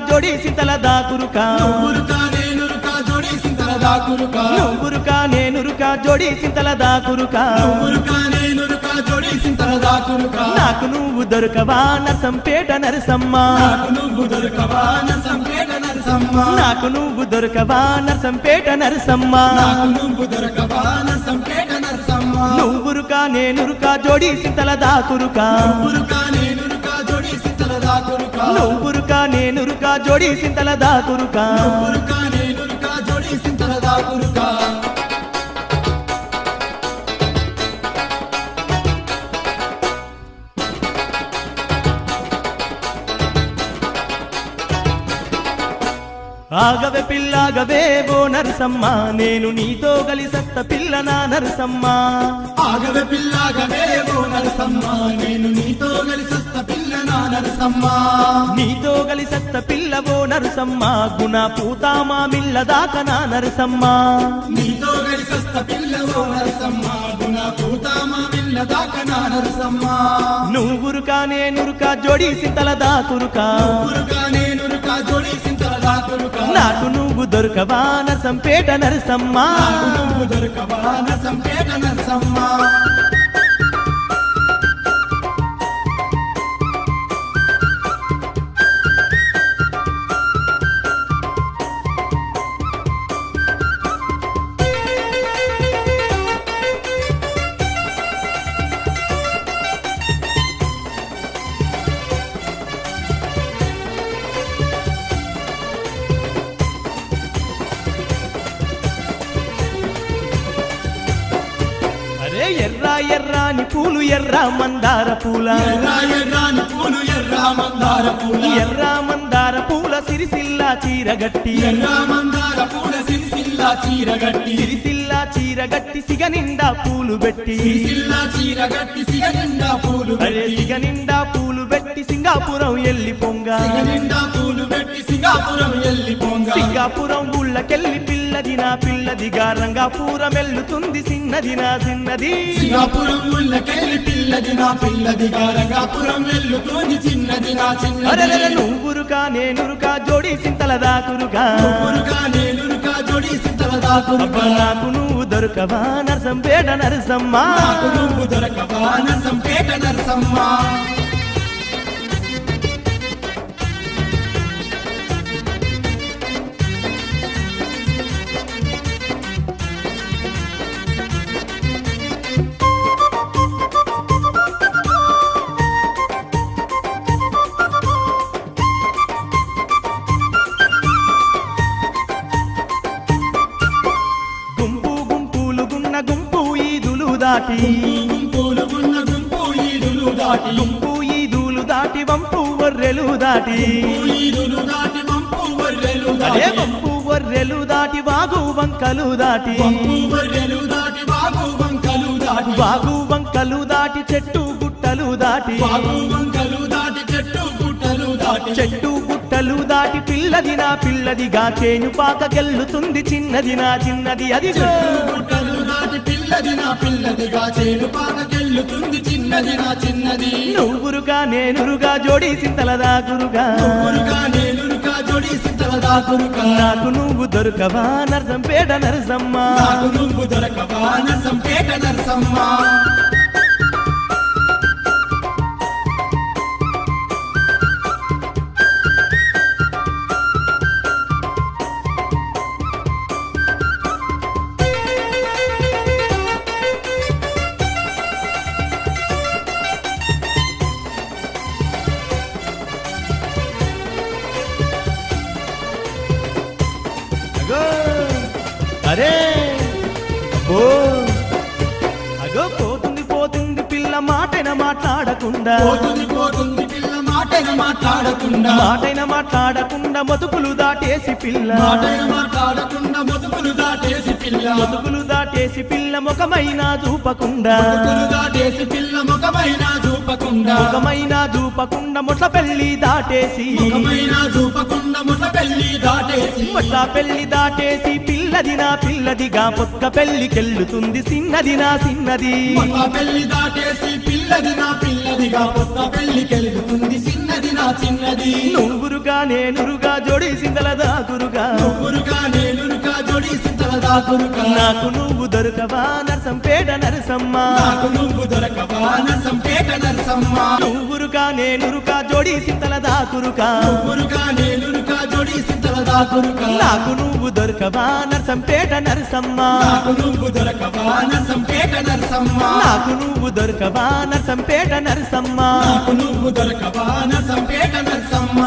జోడి సింతల దాకురుకా నువ్వురుకా నేనురుకా జోడి సింతల దాకురుకా నువ్వురుకా నేనురుకా జోడి సింతల దాకురుకా నువ్వురుకా నేనురుకా జోడి సింతల దాకురుకా నాకు నువ్వు దొరకవా నరసంపేట నరసమ్మ నాకు నువ్వు దొరకవా నరసంపేట నరసమ్మ నాకు నువ్వు దొరకవా నరసంపేట నరసమ్మ నాకు నువ్వు దొరకవా నరసంపేట నరసమ్మ నువ్వురుకా నేనురుకా జోడి సింతల దాకురుకా నువ్వురుకా నేనురుకా జోడి సింతల దాకురుకా నువ్వురుకా నేనురుకా జోడి సింతల దాకురుకా నువ్వురుకా నేనురుకా జోడి సింతల దాకురుకా ఆగవే పిల్లాగవే ఓ నరసమ్మ నేను నీతో గలిసత్త పిల్ల నా నరసమ్మ ఆగవే పిల్లాగవే ఓ నరసమ్మ నేను నీతో కలిసొస్త పిల్ల నా నరసమ్మ నీతో గలిసత్త పిల్ల ఓ నరసమ్మ గుణ పూతామా మిల్ల దాకా నా నరసమ్మ నీతో కలిసొస్త పిల్ల ఓ నరసమ్మ గుణ పూతామా మిల్ల దాకా నా నరసమ్మ నువ్వురుకా నేనురుకా జోడి సింతల దాకురుకా నువ్వురుకా నేనురుకా జోడి సింతల దాకురుకా నాకు నువ్వు దొరకవా నరసంపేట నరసమ్మ నాకు నువ్వు దొరకవా నరసంపేట నరసమ్మ అరే ఎర్ర ఎర్రాని పూలు ఎర్ర మందార పూల ఎర్ర ఎర్రాని పూలు ఎర్ర మందార పూల ఎర్ర మందార పూల సిరిసిల్ల చీరగట్టి ఎర్ర మందార పూల సిరిసిల్ల చీరగట్టి సిరిసిల్ల చీరగట్టి సిగ నిండా పూలు పెట్టి సిరిసిల్ల చీరగట్టి సిగ నిండా పూలు అరే పెట్టి సిగ నిండా పూలు పెట్టి సింగాపురం ఎల్లి పొంగ సిగ నిండా పూలు పెట్టి సింగాపురం ఎల్లి పోంగ సింగాపురం ఊళ్ళకెళ్ళి పిల్లది నా పిల్లదిగా రంగాపురం ఎల్లుతుంది చిన్నది నా చిన్నది సింగాపురం ఊళ్ళకెళ్ళి పిల్లది నా పిల్లదిగా రంగాపురం వెళ్లుతోంది చిన్నది నా అరే చిన్నది నువ్వురుకా నేనురుకా జోడి సింతల దాకురుకా నువ్వురుకా నేనురుకా జోడి సింతల అబ్బా దాకురుకా నాకు నువ్వు దొరకవా నరసంపేట నరసమ్మ నాకు నువ్వు దొరకవా నరసంపేట నరసమ్మ గుంపు గుంపులు గున్న గుంపు ఈదులు దాటి గుంపులు ఉన్న గుంపు ఈదులు దాటి గుంపు ఈదులు దాటి వంపు వర్రెలు దాటి ఈదులు దాటి వంపు వర్రెలు అదే దాటి వంపు వర్రెలు దాటి వాగు వంకలు దాటి వంపు వర్రెలు దాటి వాగు వంకలు దాటి వాగు వంకలు దాటి చెట్టు గుట్టలు దాటి వాగు వంకలు దాటి చెట్టు గుట్టలు దాటి చెట్టు గుట్టలు దాటి పిల్లది నా పిల్లదిగా చేను పాకకెళ్ళుతుంది చిన్నది నా చిన్నది అది గుట్టలు దాటి పిల్లది నా పిల్లదిగా చేను పాకకెళ్ళుతుంది చిన్నది నా చిన్నది నువ్వురుగా నేనురుగా జోడి సింతల దాకురుగా నువ్వురుగా నేనురుగా జోడి సింతల దాకురుగా నాకు నువ్వు దొరకవా నరసంపేట నరసమ్మ నాకు నువ్వు దొరకవా నరసంపేట నరసమ్మ అగో అరే అబ్బో అగో పోతుంది పోతుంది పిల్ల మాటైన మాట్లాడకుండా పోతుంది పోతుంది పిల్ల మాటైన మాట్లాడకుండా మాటైన మాట్లాడకుండా మొతుకులు దాటేసి పిల్ల మాటైన మాట్లాడకుండా మొతుకులు దాటేసి పిల్ల మొతుకులు దాటేసి పిల్ల ముఖమైన చూపకుండా మొతుకులు దాటేసి పిల్ల ముఖమైన చూపకుండా ముఖమైన చూపకుండా ముట్ల పెళ్లి దాటేసి ముఖమైన చూపకుండా ముట్ల పెళ్లి దాటేసి ముట్ల పెళ్లి దాటేసి పిల్లది నా పిల్లదిగా పొక్క పెళ్లికెళ్ళుతుంది చిన్నది నా చిన్నది ముట్ల పెళ్లి దాటేసి పిల్లది నా పిల్లదిగా కొత్త పెళ్లికెళ్తుంది చిన్నది నా చిన్నది నువ్వురుగా నేనురుగా జోడి సింతల దాకురుగా నువ్వురుగా నేనురుగా జోడి సింతల దాకురుగా నాకు నువ్వు దొరకవా నరసంపేట నరసమ్మ నాకు నువ్వు దొరకవా నరసంపేట నరసమ్మ నువ్వురుగా నేనురుగా జోడి సింతల దాకురుగా నువ్వురుగా నేనురుగా జోడి సింతల దాకురుగా నాకు నువ్వు దొరకవా నరసంపేట నరసమ్మ నాకు నువ్వు దొరకవా నరసంపేట నరసమ్మ నాకు నువ్వు దొరకవా నరసంపేట నరసమ్మ నాకు నువ్వు దొరకవా నరసంపేట నరసమ్మ